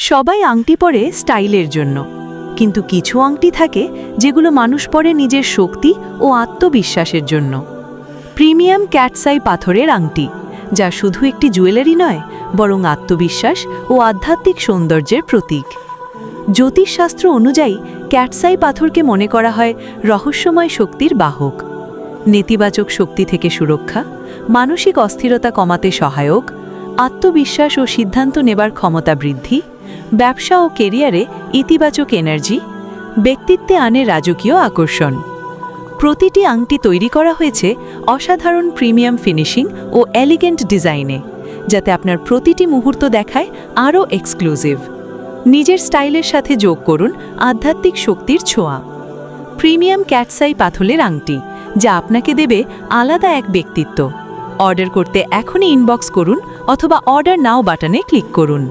সবাই আংটি পরে স্টাইলের জন্য, কিন্তু কিছু আংটি থাকে যেগুলো মানুষ পরে নিজের শক্তি ও আত্মবিশ্বাসের জন্য। প্রিমিয়াম ক্যাটসাই পাথরের আংটি, যা শুধু একটি জুয়েলারি নয়, বরং আত্মবিশ্বাস ও আধ্যাত্মিক সৌন্দর্যের প্রতীক। জ্যোতিষশাস্ত্র অনুযায়ী ক্যাটসাই পাথরকে মনে করা হয় রহস্যময় শক্তির বাহক। নেতিবাচক শক্তি থেকে সুরক্ষা, মানসিক অস্থিরতা কমাতে সহায়ক, আত্মবিশ্বাস ও সিদ্ধান্ত নেবার ক্ষমতা বৃদ্ধি, ব্যবসা ও কেরিয়ারে ইতিবাচক এনার্জি, ব্যক্তিত্বে আনে রাজকীয় আকর্ষণ। প্রতিটি আংটি তৈরি করা হয়েছে অসাধারণ প্রিমিয়াম ফিনিশিং ও এলিগেন্ট ডিজাইনে, যাতে আপনার প্রতিটি মুহূর্ত দেখায় আরও এক্সক্লুসিভ। নিজের স্টাইলের সাথে যোগ করুন আধ্যাত্মিক শক্তির ছোঁয়া। প্রিমিয়াম ক্যাটসাই পাথরের আংটি, যা আপনাকে দেবে আলাদা এক ব্যক্তিত্ব। অর্ডার করতে এখনই ইনবক্স করুন অথবা অর্ডার নাও বাটনে ক্লিক করুন।